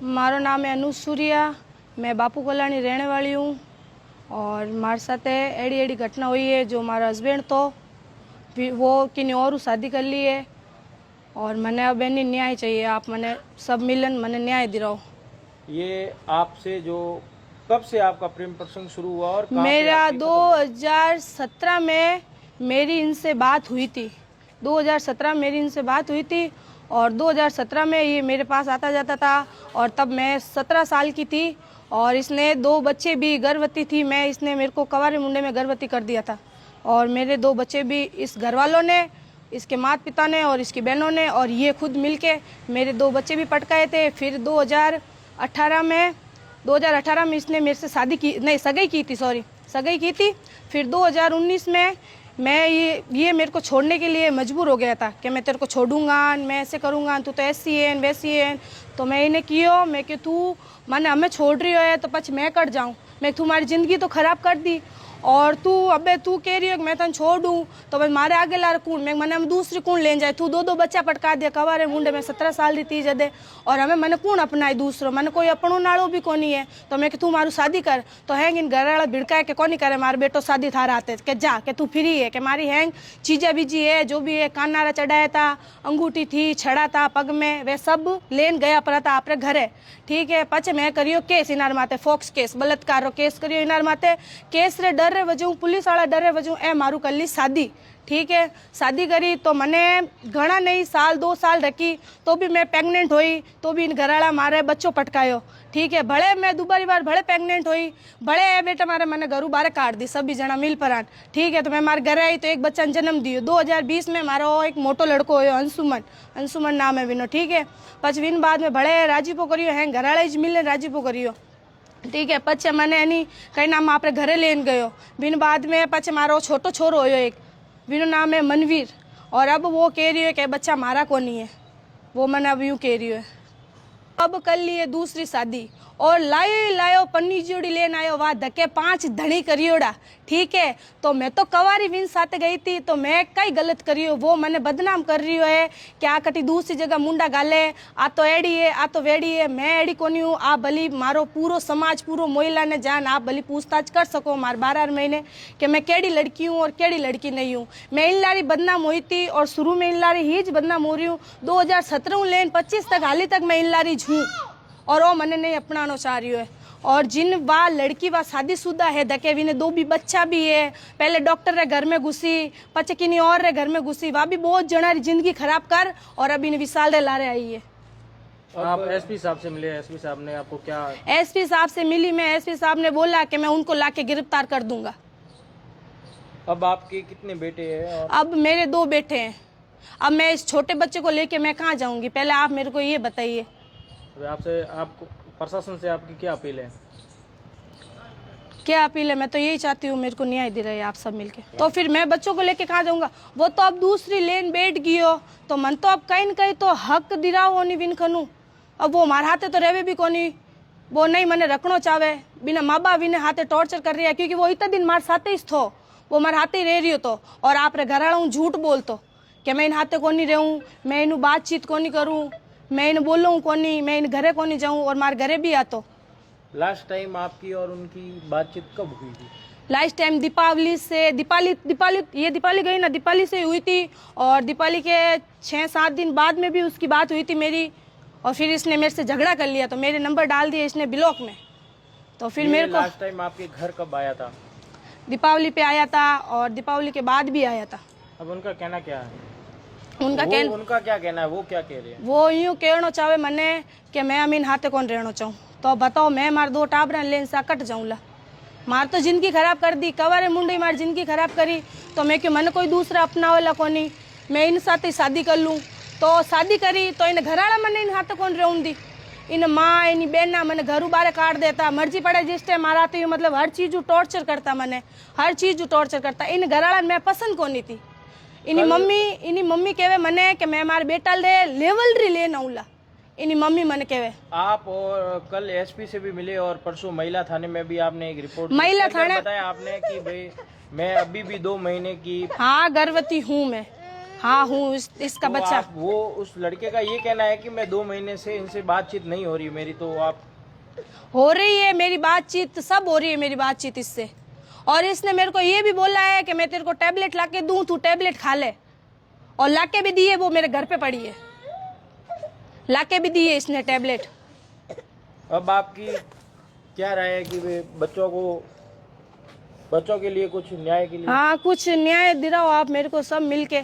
मारो नाम है अनु सूर्या। मैं बापू कल्याणी रहने वाली हूँ और मारे साथ एड़ी एड़ी घटना हुई है। जो हमारा हस्बैंड तो वो किन्हीं और शादी कर ली है और मैंने अब इन्हें न्याय चाहिए। आप मैंने सब मिलन मैंने न्याय दिलाओ। ये आपसे जो कब से आपका प्रेम प्रसंग शुरू हुआ और कहाँ पे मेरा आपकी खत्म हुई? 2017 में मेरी इनसे बात हुई थी। 2017 मेरी इनसे बात हुई थी और 2017 में ये मेरे पास आता जाता था और तब मैं 17 साल की थी और इसने 2 बच्चे भी गर्भवती थी। इसने मेरे को कवारे मुंडे में गर्भवती कर दिया था और मेरे 2 बच्चे भी इस घर वालों ने, इसके माता पिता ने और इसकी बहनों ने और ये खुद मिलके मेरे 2 बच्चे भी पटकाए थे। फिर 2018 में इसने मेरे से सगाई की थी। सगाई की थी। फिर 2019 में ये मेरे को छोड़ने के लिए मजबूर हो गया था कि मैं तेरे को छोड़ूंगा, मैं ऐसे करूंगा, तू तो ऐसी है वैसी है। तो मैं इन्हें कियो, मैं कि तू मैंने हमें छोड़ रही है तो पछ मैं कट जाऊँ, मैं तुम्हारी ज़िंदगी तो ख़राब कर दी और तू कह रही है कि मैं तन छोड़ दूँ तो भाई मारे आगे ला कूण मैं मैंने दूसरी कूण लेन जाए। तू 2 बच्चा पटका दिया कवारे मुंडे में 17 साल री थी जदे और हमें मैंने कूण अपनाई दूसरो, मैंने कोई अपनो नाड़ो भी कोनी है। तो मैं कि तू मारू शादी कर तो हैंग इन घर वाला भिड़काए के कोनी करे मारे बेटो शादी थारा आते के जा के तू फ्री है कि मारी हैंग चीज़ें बीजी है जो भी है कानारा चढ़ाया था, अंगूठी थी, छड़ा था पग में, वे सब लेन गया पर था आपरे घरे। ठीक है। पछे मैं करियो केस इनार माते, फोक्स केस बलात्कार रो केस करियो इनार माते। केस रे डर रे वजू पुलिस वाला डर रे वजू ए मारू कर ली शादी। ठीक है। शादी करी तो मैंने घना नहीं 2 साल रखी तो भी मैं प्रेग्नेंट हुई तो भी इन घरवाला मारे बच्चों पटकायो। ठीक है। भले मैं दुबारी बार भले प्रेग्नेंट हुई, भले बेटा मारे मैंने घरू बारे काट दी सभी जना मिल परान। ठीक है। तो मैं मारे घरे आई तो एक बच्चा ने जन्म दियो। 2020 में मारो एक मोटो लड़को हो अंशुमन नाम है विनो। ठीक है। पछ विन बाद में भले राजीपो करियो है घरवाला ज मिलने राजीपो करियो। ठीक है। पछे मैंने एनी कई नाम आप घरे लेन गयो। बिन बाद में पछे मारो छोटो छोरो होयो एक, बिनो नाम है मनवीर और अब वो कह रही है कि बच्चा मारा को नहीं है। वो मैंने अब यूँ कह रही है। अब कर लिए दूसरी शादी और लायो पन्नी जोड़ी लेन आयो वाह धके 5 धनी करियोड़ा। ठीक है। तो मैं तो कवारी विन साथ गई थी तो मैं कई गलत करियो, वो मैंने बदनाम कर रही है कि आ कटी दूसरी जगह मुंडा गाले, आ तो एड़ी है आ तो वेड़ी है। मैं एड़ी कोनी हूँ। आ भली मारो पूरो समाज पूरो महिला ने जान आप भली पूछताछ कर सको मार 12 महीने कि मैं केड़ी लड़की हूँ और केड़ी लड़की नहीं हूँ। मैं इन लारी बदनाम हुई थी और शुरू में इन लारी ही बदनाम हो रही हूँ। 2017 लेन 25 तक हाली तक मैं इन लारी हूँ और वो मैंने नहीं अपनाना चाह रही है। और जिन वा लड़की वा शादीशुदा है धके भी ने 2 भी बच्चा भी है, पहले डॉक्टर रे घर में घुसी पचे किन्हीं और रे घर में घुसी, वह भी बहुत जना जिंदगी खराब कर और अभी ने विशाल रे लारे आई है। आप एसपी साहब से मिले, एसपी साहब ने आपको क्या? एसपी साहब से मिली मैं, एसपी साहब ने बोला कि मैं उनको लाके गिरफ्तार कर दूंगा। अब आपके कितने बेटे हैं? और अब मेरे 2 बेटे हैं। अब मैं इस छोटे बच्चे को लेके मैं कहाँ जाऊंगी, पहले आप मेरे को ये बताइए। आपसे आपको प्रशासन से आपकी क्या अपील है? क्या अपील है? मैं तो यही चाहती हूँ मेरे को न्याय दे रहे आप सब मिलके। तो फिर मैं बच्चों को लेके कहाँ जाऊंगा? वो तो अब दूसरी लेन बैठ गई हो तो मन तो अब कहीं न कहीं तो हक दिराओ होनी विन खनू। अब वो मारे हाथे तो रहे भी कोनी, वो नहीं मैंने रखना चाहे बिना माँ बाप विने हाथे टॉर्चर कर रही है क्योंकि वो इतना दिन मारे साथे ही थो, वो मारे हाथे ही रह रही हो तो। और आप रे घर वाला झूठ बोलतो कि मैं इन हाथे कोनी रहूँ, मैं इन बातचीत कोनी करूँ, मैं इन बोलूँ कोनी, मैं इन घरे कोनी जाऊँ और मारे घरे भी आतो। लास्ट टाइम आपकी और उनकी बातचीत कब हुई थी? लास्ट टाइम दीपावली गई ना, दीपावली से हुई थी और दीपावली के 6-7 दिन बाद में भी उसकी बात हुई थी मेरी। और फिर इसने मेरे से झगड़ा कर लिया तो मेरे नंबर डाल दिए इसने ब्लॉक में। तो फिर मेरे को लास्ट टाइम आपके घर कब आया था? दीपावली पे आया था और दीपावली के बाद भी आया था। अब उनका कहना क्या है? उनका क्या कहना है? वो क्या कह रहे हैं? वो यूँ कहना चाहे मने कि मैं अमीन हाथे कौन रहना चाहूँ। तो बताओ मैं मार 2 टाबरा लेन सा कट जाऊँ ला, मार तो जिंदगी खराब कर दी, कवारे मुंडे मार जिंदगी खराब करी। तो मैं क्यों मैंने कोई दूसरा अपना वाला कोनी, मैं इन साथ ही शादी कर लूँ। तो शादी करी तो इन घराड़ा मैंने इन हाथ कौन रहूँ दी, इन माँ इन बहना मैंने घरू बारे काट देता, मर्जी पड़े जिस टाइम मारा तो मतलब हर चीज टॉर्चर करता, मैंने हर चीज टॉर्चर करता। इन घराड़ा मैं पसंद कोनी थी। इनी मम्मी कहवे मने कि मैं मारे बेटा ले लेवल री लेन आऊला, इनी मम्मी मने कहवे। आप और कल एसपी से भी मिले और परसों महिला थाने में भी आपने एक रिपोर्ट महिला थाने बताया आपने कि भाई मैं अभी भी 2 महीने की हाँ गर्भवती हूँ मैं, हाँ हूँ इसका तो बच्चा। आप वो उस लड़के का ये कहना है कि मैं 2 महीने से इनसे बातचीत नहीं हो रही मेरी, तो आप हो रही है मेरी बातचीत, सब हो रही है मेरी बातचीत इससे। और इसने मेरे को ये भी बोला है कि मैं तेरे को टैबलेट लाके दूं, तू टैबलेट खा ले, और लाके भी दी है, वो मेरे घर पे पड़ी है, लाके भी दी है इसने टैबलेट। अब आपकी क्या राय है कि वे बच्चों के लिए कुछ न्याय के लिए? हाँ कुछ न्याय दिलाओ आप मेरे को, सब मिलके।